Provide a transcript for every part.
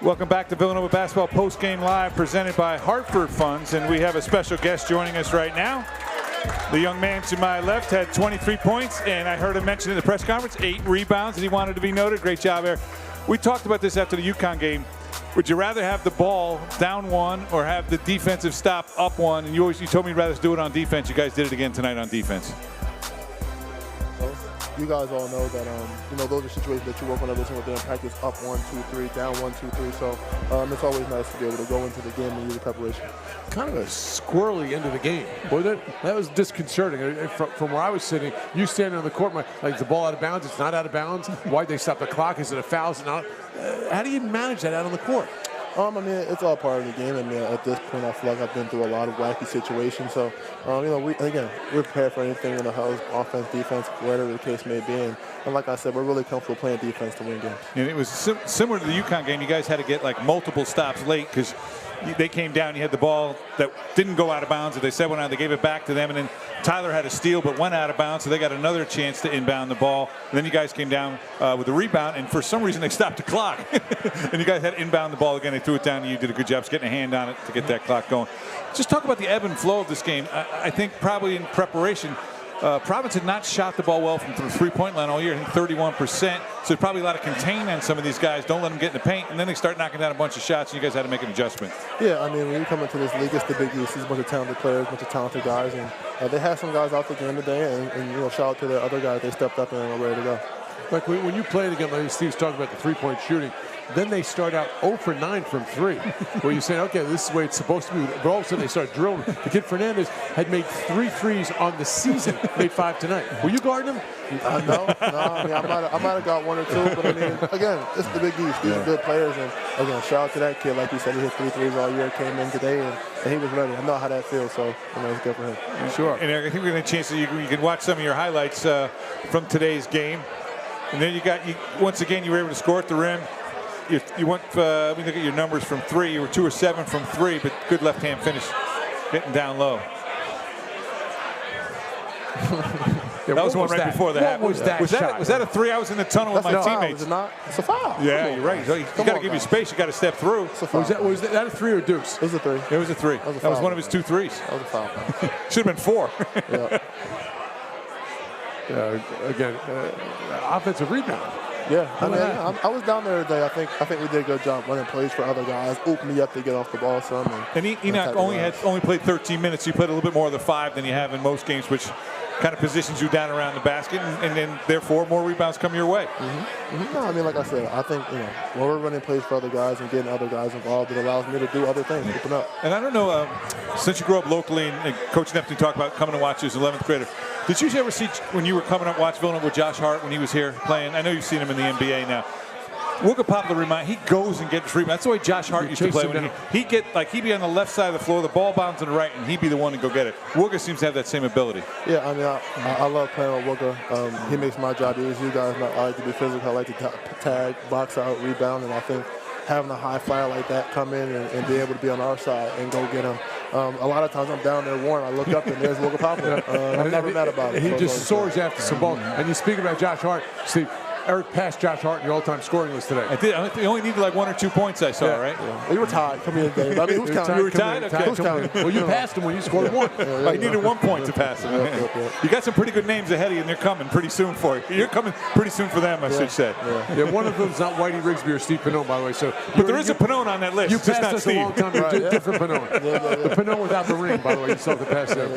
Welcome back to Villanova Basketball Postgame Live, presented by Hartford Funds, and we have a special guest joining us right now. The young man to my left had 23 points, and I heard him mention in the press conference 8 rebounds, and he wanted to be noted. Great job, Eric. We talked about this after the UConn game. Would you rather have the ball down 1 or have the defensive stop up 1? And you told me you'd rather do it on defense. You guys did it again tonight on defense. You guys all know that those are situations that you work on every single day in practice. Up 1, 2, 3, down 1, 2, 3. So it's always nice to be able to go into the game and use the preparation. Kind of a squirrely end of the game. Boy, that was disconcerting. From where I was sitting, you standing on the court, like, is the ball out of bounds? It's not out of bounds. Why'd they stop the clock? Is it a foul? Is it not? How do you manage that out on the court? I mean, it's all part of the game. I mean, at this point, I feel like I've been through a lot of wacky situations. So, we're prepared for anything in the house, offense, defense, whatever the case may be. And like I said, we're really comfortable playing defense to win games. And it was similar to the UConn game. You guys had to get like multiple stops late because they came down. You had the ball that didn't go out of bounds. They said went out. They gave it back to them, and then Tyler had a steal but went out of bounds, so they got another chance to inbound the ball. And then you guys came down with a rebound, and for some reason they stopped the clock. And you guys had to inbound the ball again. They threw it down, and you did a good job getting a hand on it to get that clock going. Just talk about the ebb and flow of this game. I think probably in preparation, Providence had not shot the ball well from the three-point line all year. I think 31%. So there's probably a lot of contain on some of these guys. Don't let them get in the paint. And then they start knocking down a bunch of shots, and you guys had to make an adjustment. Yeah, I mean, when you come into this league, it's the Big East. It's a bunch of talented players, a bunch of talented guys. And they had some guys out the game today. And shout out to the other guys. They stepped up and were ready to go. Like when you played again, like Steve's talking about the three-point shooting, then they start out 0 for 9 from 3, where you say, okay, this is the way it's supposed to be. But all of a sudden they start drilling. The kid Fernandez had made 3 threes on the season, made 5 tonight. Were you guarding him? No. I mean, I might have got 1 or 2, but I mean, again, it's the Big East. These are good players, and again, shout out to that kid. Like you said, he hit 3 threes all year, came in today, and he was ready. I know how that feels, so it's good for him. Sure. And Eric, I think we're going to chance that you can watch some of your highlights from today's game. And then once again, you were able to score at the rim. You went, let me look at your numbers from 3. You were 2 or 7 from 3, but good left-hand finish, getting down low. That was one right before the half. Was that a 3? I was in the tunnel with my teammates. Is it not? It's a foul. Yeah, you're right. You got to give you space. You got to step through. Was that a 3 or deuce? It was a 3. It was a 3. That was one of his 2 threes. That was a foul. Should have been 4. Yeah. Again, offensive rebound. Yeah, I mean, I was down there today. I think we did a good job running plays for other guys, open me up to get off the ball some. And Enoch only played 13 minutes. You played a little bit more of the 5 than you have in most games, which kind of positions you down around the basket, and then therefore more rebounds come your way. No, I mean, like I said, I think when we're running plays for other guys and getting other guys involved, it allows me to do other things, open up. And I don't know, since you grew up locally, and Coach Neptune talked about coming to watch as an 11th grader, did you ever see when you were coming up watch Villanova with Josh Hart when he was here playing? I know you've seen him in the NBA now. Wooga Poplar he goes and gets rebounds. That's the way Josh Hart used to play. When he'd be on the left side of the floor, the ball bounds on the right, and he'd be the one to go get it. Wooga seems to have that same ability. Yeah, I mean, I love playing with Wooga. He makes my job easy. You guys know I like to be physical. I like to tag, box out, rebound, and I think having a high flyer like that come in and be able to be on our side and go get him. A lot of times I'm down there warm. I look up and there's Wooga Poplar. I'm never mad about it. He just soars after some ball. And you speak about Josh Hart, Steve. Eric passed Josh Hart in your all-time scoring list today. I did. You only needed like 1 or 2 points, I saw, right? Yeah. You were tied coming in the game. I mean, who's counting? You were tied? Okay. Who's counting? Well, you passed him when you scored 1. You needed 1 point to pass him. You got some pretty good names ahead of you, and they're coming pretty soon for you. You're coming pretty soon for them, I should say. Yeah, one of them's not Whitey Rigsby or Steve Pinone, by the way. But there is a Pinone on that list. You passed us Steve. a long time ago. Different Pinone. The Pinone without the ring, by the way. You saw the pass there.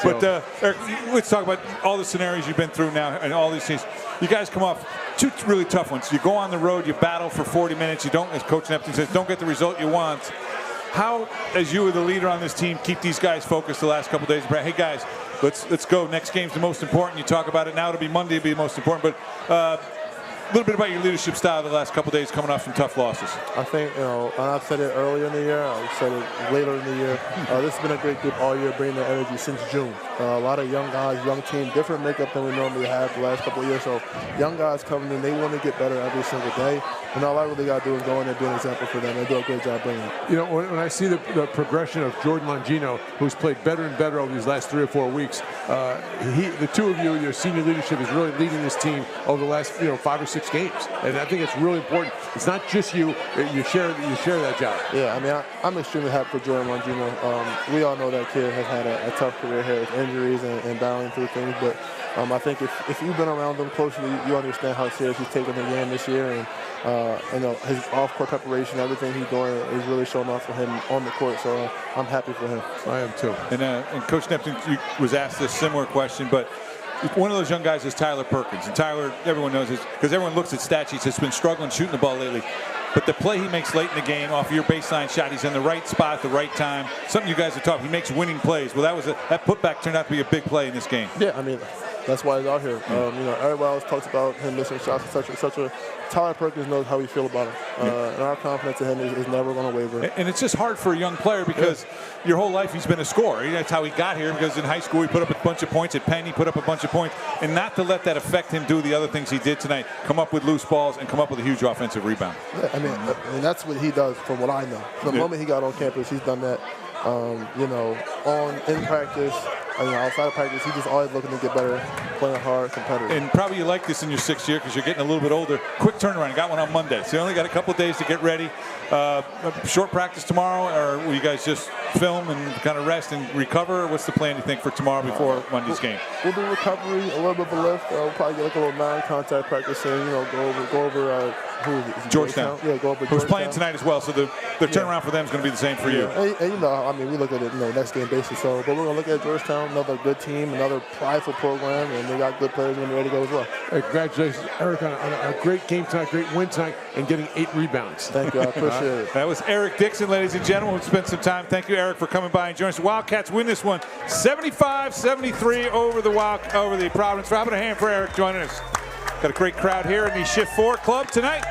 But Eric, let's talk about all the scenarios you've been through now and all these things. You guys come off 2 really tough ones. You go on the road, you battle for 40 minutes. You don't, as Coach Neptune says, don't get the result you want. How, as you were the leader on this team, keep these guys focused the last couple of days? Hey, guys, let's go. Next game's the most important. You talk about it now. It'll be Monday. It'll be the most important. But a little bit about your leadership style the last couple of days coming off from tough losses. I think, and I've said it earlier in the year, I've said it later in the year. This has been a great group all year, bringing the energy since June. A lot of young guys, young team, different makeup than we normally have the last couple of years. So young guys coming in, they want to get better every single day. And all I really got to do is go in there and be an example for them. They do a great job bringing it. You know, when I see the progression of Jordan Longino, who's played better and better over these last 3 or 4 weeks, the two of you, your senior leadership, is really leading this team over the last 5 or 6 games, and I think it's really important. It's not just you; you share that job. Yeah, I mean, I'm extremely happy for Jordan Longino. We all know that kid has had a tough career here with injuries and battling through things, but I think if you've been around him closely, you understand how serious he's taking the game this year, and his off-court preparation, everything he's doing is really showing off for him on the court. So I'm happy for him. I am too. And Coach Neptune was asked this similar question, but one of those young guys is Tyler Perkins. And Tyler, everyone knows this because everyone looks at stat sheets. Has been struggling shooting the ball lately. But the play he makes late in the game off of your baseline shot, he's in the right spot at the right time. Something you guys are talking. He makes winning plays. Well, that putback turned out to be a big play in this game. Yeah, I mean, that's why he's out here. Everybody always talks about him missing shots, etc. Tyler Perkins knows how we feel about him, and our confidence in him is never going to waver. And it's just hard for a young player because your whole life he's been a scorer. That's how he got here, because in high school he put up a bunch of points. At Penn he put up a bunch of points. And not to let that affect him do the other things he did tonight, come up with loose balls and come up with a huge offensive rebound. Yeah, I mean that's what he does from what I know. The moment he got on campus, he's done that. In practice, outside of practice, he's just always looking to get better, playing hard, competitive. And probably you like this in your 6th year because you're getting a little bit older. Quick turnaround. Got one on Monday, so you only got a couple of days to get ready. Short practice tomorrow, or will you guys just film and kind of rest and recover? Or what's the plan, you think, for tomorrow before Monday's game? We'll do recovery, a little bit of a lift. We'll probably get like a little non-contact practice in. Go over who is it? Georgetown. Yeah, go over Who's Georgetown. playing tonight as well, so the turnaround for them is going to be the same for you. And we look at it next game basis. So, but we're going to look at Georgetown, another good team, another prideful program, and they got good players and they're ready to go as well. Hey, congratulations, Eric, on a great game tonight, great win tonight, and getting 8 rebounds. Thank you, I appreciate it. That was Eric Dixon, ladies and gentlemen, who spent some time. Thank you, Eric, for coming by and joining us. The Wildcats win this one, 75-73 over the Providence. Robin, a hand for Eric joining us. Got a great crowd here in the Shift 4 Club tonight.